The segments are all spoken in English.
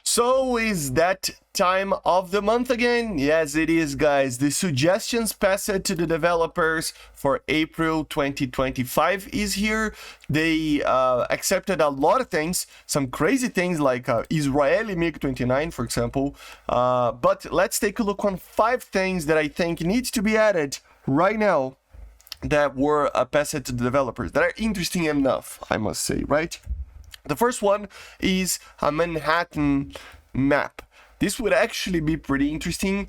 So is that time of the month again? Yes, it is, guys. The suggestions passed to the developers for April 2025 is here. They accepted a lot of things, some crazy things like Israeli MiG-29, for example. But let's take a look on 5 things that I think needs to be added right now that were passed to the developers that are interesting enough, I must say, right? The first one is a Manhattan map. This would actually be pretty interesting,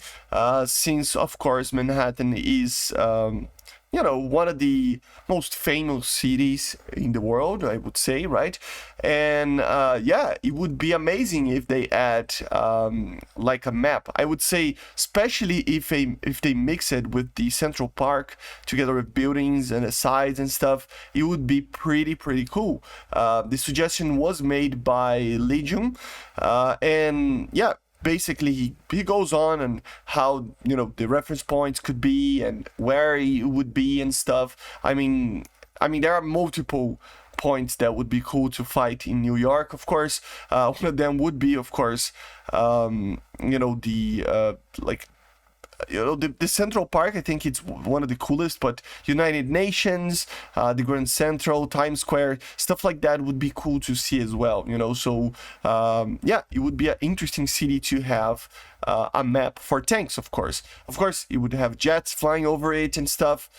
since, of course, Manhattan is, one of the most famous cities in the world, I would say, right? And yeah, it would be amazing if they add like a map. I would say, especially if they mix it with the Central Park together with buildings and the sides and stuff, it would be pretty cool. The suggestion was made by Legion, and yeah. Basically, he goes on and how the reference points could be and where he would be and stuff. I mean there are multiple points that would be cool to fight in New York. Of course, one of them would be, of course, the Central Park. I think it's one of the coolest, but United Nations, the Grand Central, Times Square, stuff like that would be cool to see as well, so yeah, it would be an interesting city to have a map for tanks. Of course, it would have jets flying over it and stuff,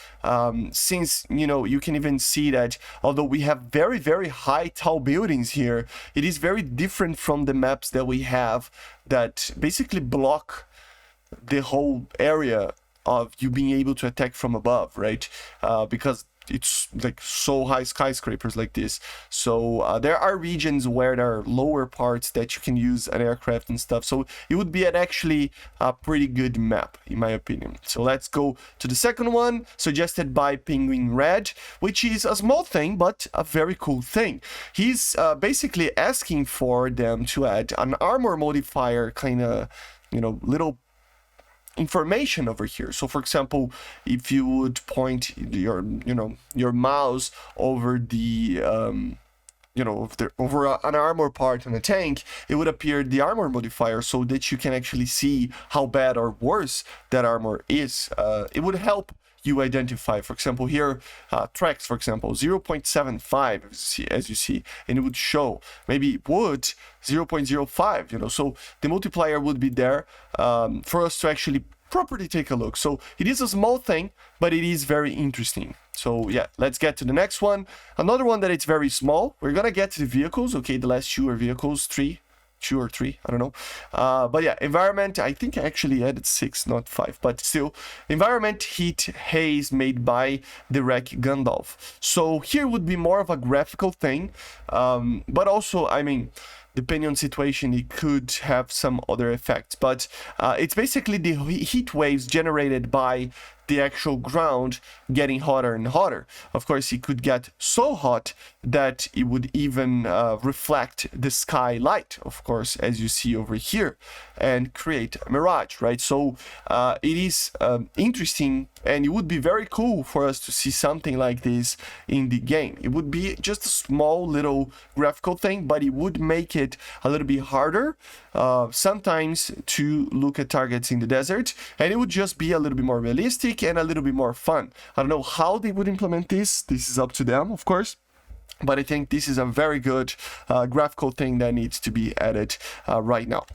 since you can even see that although we have very high tall buildings here, it is very different from the maps that we have that basically block the whole area of you being able to attack from above, right? Because it's like so high skyscrapers like this. So there are regions where there are lower parts that you can use an aircraft and stuff. So it would be actually a pretty good map, in my opinion. So let's go to the second one, suggested by Penguin Red, which is a small thing, but a very cool thing. He's basically asking for them to add an armor modifier kind of, little information over here. So for example, if you would point your mouse over the over an armor part on a tank, it would appear the armor modifier so that you can actually see how bad or worse that armor is. It would help you identify, for example, here, tracks, for example, 0.75, as you see, and it would show maybe wood 0.05, so the multiplier would be there for us to actually properly take a look. So it is a small thing, but it is very interesting. So yeah, let's get to the next one. Another one that it's very small. We're gonna get to the vehicles. Okay, the last 2 are vehicles, 2 or 3, I don't know. But yeah, environment, I think I actually added 6, not 5, but still, environment, heat, haze made by the Wreck Gandalf. So here would be more of a graphical thing, but also, depending on situation, it could have some other effects. But it's basically the heat waves generated by the actual ground getting hotter and hotter. Of course, it could get so hot that it would even reflect the sky light, of course, as you see over here, and create a mirage, right? So it is interesting, and it would be very cool for us to see something like this in the game. It would be just a small little graphical thing, but it would make it a little bit harder sometimes to look at targets in the desert, and it would just be a little bit more realistic and a little bit more fun. I don't know how they would implement this. This is up to them, of course. But I think this is a very good graphical thing that needs to be added right now.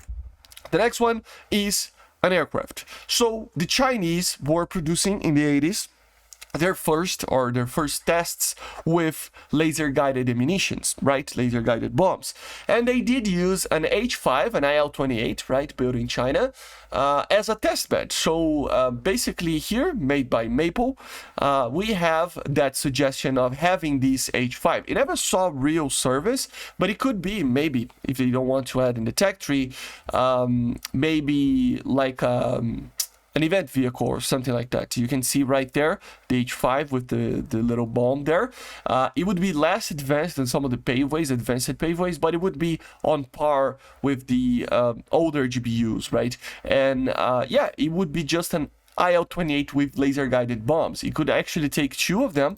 The next one is an aircraft. So the Chinese were producing in the 80s their first tests with laser-guided ammunitions, right? Laser-guided bombs. And they did use an H-5, an IL-28, right, built in China, as a test bed. So basically here, made by Maple, we have that suggestion of having this H-5. It never saw real service, but it could be, maybe, if you don't want to add in the tech tree, maybe like an event vehicle or something like that. You can see right there the H-5 with the little bomb there. It would be less advanced than some of the advanced paveways, but it would be on par with the older GPUs, right? And yeah, it would be just an IL-28 with laser-guided bombs. It could actually take 2 of them,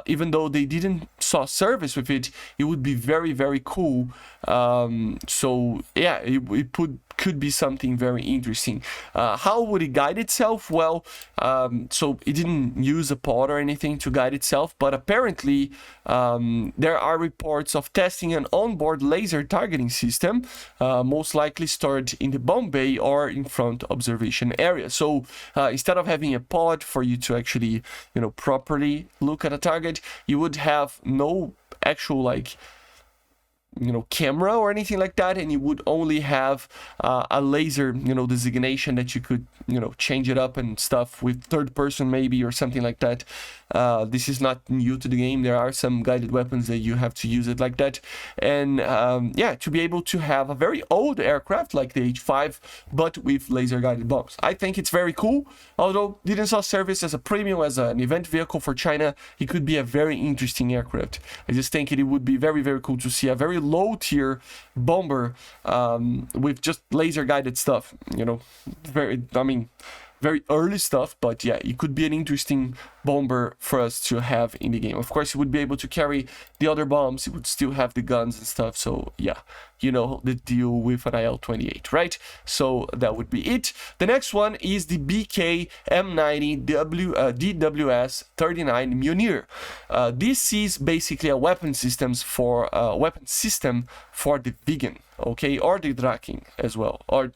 even though they didn't saw service with it. It would be very, very cool. So yeah, it could be something very interesting. How would it guide itself? Well, so it didn't use a pod or anything to guide itself, but apparently there are reports of testing an onboard laser targeting system, most likely stored in the bomb bay or in front observation area. So instead of having a pod for you to actually, properly look at a target, you would have no actual like camera or anything like that, and you would only have a laser designation that you could change it up and stuff with third person maybe or something like that. This is not new to the game. There are some guided weapons that you have to use it like that, and yeah, to be able to have a very old aircraft like the H-5 but with laser guided bombs, I think it's very cool. Although didn't saw service as a premium, as an event vehicle for China, it could be a very interesting aircraft. I just think it would be very, very cool to see a very low tier bomber with just laser guided stuff, very early stuff, but yeah, it could be an interesting bomber for us to have in the game. Of course, it would be able to carry the other bombs, it would still have the guns and stuff, so yeah, the deal with an IL-28, right? So that would be it. The next one is the BK M90 DWS 39 Mjölnir. This is basically a weapon system for the vegan, okay, or the Draken as well, or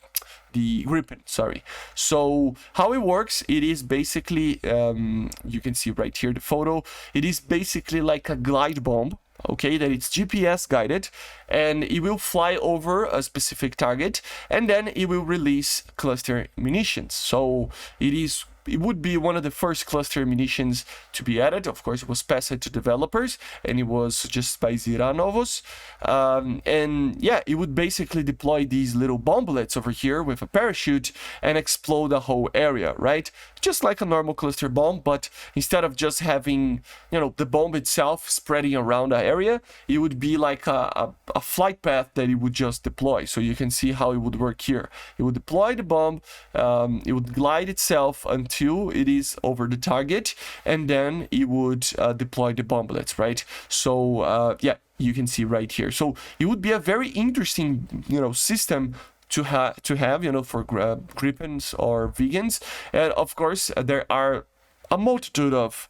the Gripen, sorry. So how it works, it is basically, you can see right here the photo, it is basically like a glide bomb, okay, that it's GPS guided, and it will fly over a specific target, and then it will release cluster munitions. So it would be one of the first cluster munitions to be added. Of course, it was passed to developers, and it was just by Ziranovos. And yeah, it would basically deploy these little bomblets over here with a parachute and explode the whole area, right? Just like a normal cluster bomb, but instead of just having, the bomb itself spreading around the area, it would be like a flight path that it would just deploy. So you can see how it would work here. It would deploy the bomb, it would glide itself until it is over the target, and then it would deploy the bomblets, right? So yeah, you can see right here. So it would be a very interesting system to have for Gripens or vegans. And of course there are a multitude of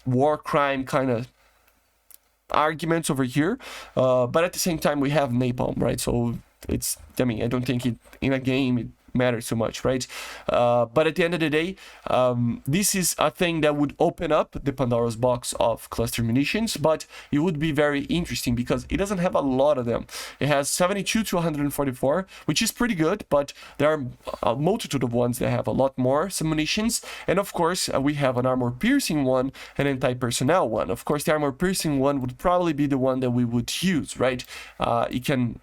war crime kind of arguments over here, but at the same time we have napalm, right? So it's, I don't think in a game it matters so much, right? But at the end of the day, this is a thing that would open up the Pandora's box of cluster munitions, but it would be very interesting because it doesn't have a lot of them. It has 72 to 144, which is pretty good, but there are a multitude of ones that have a lot more some munitions. And of course, we have an armor piercing one and anti-personnel one. Of course, the armor piercing one would probably be the one that we would use, right? It can,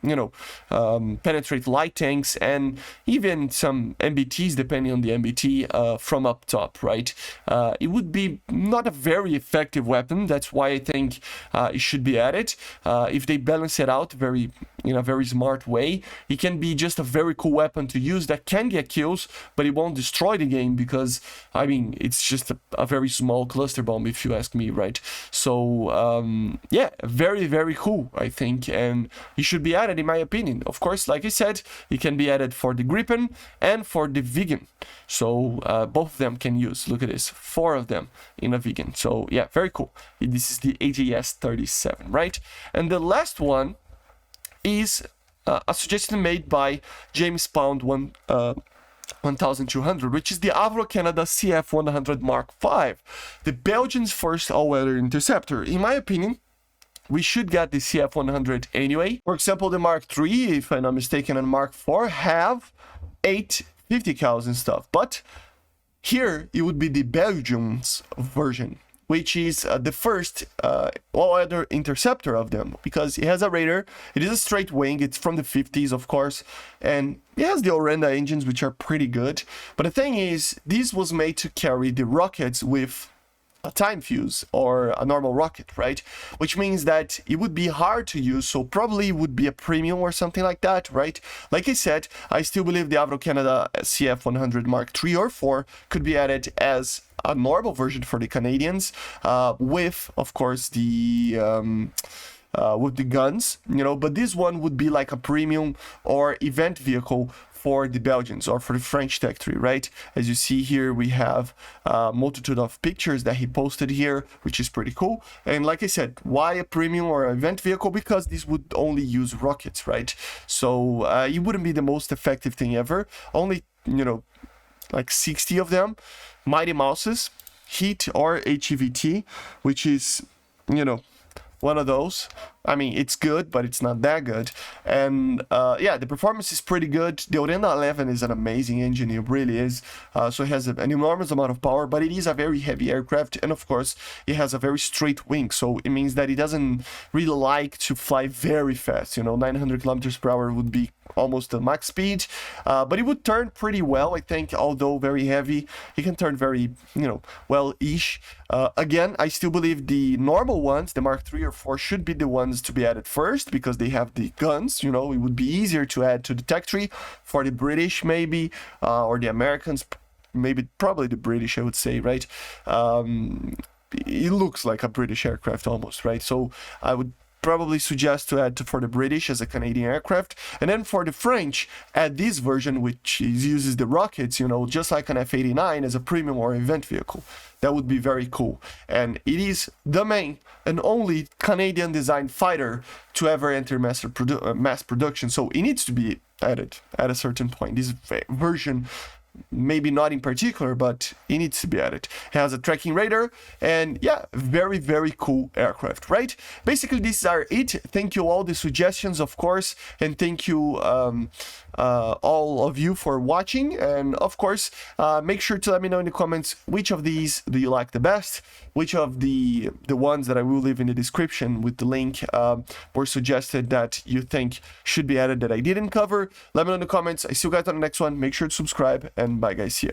penetrate light tanks and even some MBTs, depending on the MBT, from up top, right? It would be not a very effective weapon. That's why I think it should be added. If they balance it out in a very smart way, it can be just a very cool weapon to use that can get kills, but it won't destroy the game because, it's just a very small cluster bomb, if you ask me, right? So, yeah, very, very cool, I think, and it should be added, in my opinion. Of course, like I said, it can be added for the Gripen and for the vegan, so both of them can use. Look at this, 4 of them in a vegan. So yeah, very cool. This is the AJS 37, right? And the last one is a suggestion made by James Pound 1200, which is the Avro Canada CF100 Mark V, the Belgians' first all-weather interceptor. In my opinion, we should get the CF100 anyway. For example, the Mark III, if I'm not mistaken, and Mark IV have 850 cals and stuff, but here it would be the Belgium's version, which is the first all-weather interceptor of them, because it has a radar, it is a straight wing, it's from the 50s, of course, and it has the Orenda engines, which are pretty good. But the thing is, this was made to carry the rockets with a time fuse or a normal rocket, right? Which means that it would be hard to use, so probably would be a premium or something like that, right? Like I said, I still believe the Avro Canada CF100 Mark III or 4 could be added as a normal version for the Canadians, with, of course, with the guns, you know, but this one would be like a premium or event vehicle for the Belgians or for the French Tech Tree, right? As you see here, we have a multitude of pictures that he posted here, which is pretty cool. And like I said, why a premium or event vehicle? Because this would only use rockets, right? So it wouldn't be the most effective thing ever. Only, you know, like 60 of them. Mighty Mouses, Heat or HEVT, which is, you know, one of those. I mean, it's good, but it's not that good. And yeah, the performance is pretty good. The Orena 11 is an amazing engine, it really is. So it has an enormous amount of power, but it is a very heavy aircraft, and of course, it has a very straight wing, so it means that it doesn't really like to fly very fast. You know, 900 kilometers per hour would be almost the max speed, but it would turn pretty well, I think. Although very heavy, it can turn very, you know, well-ish. Again, I still believe the normal ones, the Mark III or 4, should be the ones to be added first, because they have the guns. You know, it would be easier to add to the tech tree. For the British, maybe, or the Americans, maybe, probably the British, I would say, right? It looks like a British aircraft almost, right? So I would probably suggest to add for the British as a Canadian aircraft, and then for the French, add this version, which uses the rockets, you know, just like an F-89, as a premium or event vehicle. That would be very cool. And it is the main and only Canadian designed fighter to ever enter mass production, so it needs to be added at a certain point. This version, maybe not in particular, but it needs to be added. It has a tracking radar, and yeah, very, very cool aircraft, right? Basically, these are it. Thank you all the suggestions, of course, and thank you all of you for watching. And of course, make sure to let me know in the comments which of these do you like the best, which of the ones that I will leave in the description with the link were suggested that you think should be added that I didn't cover. Let me know in the comments. I see you guys on the next one. Make sure to subscribe, and bye guys, see ya.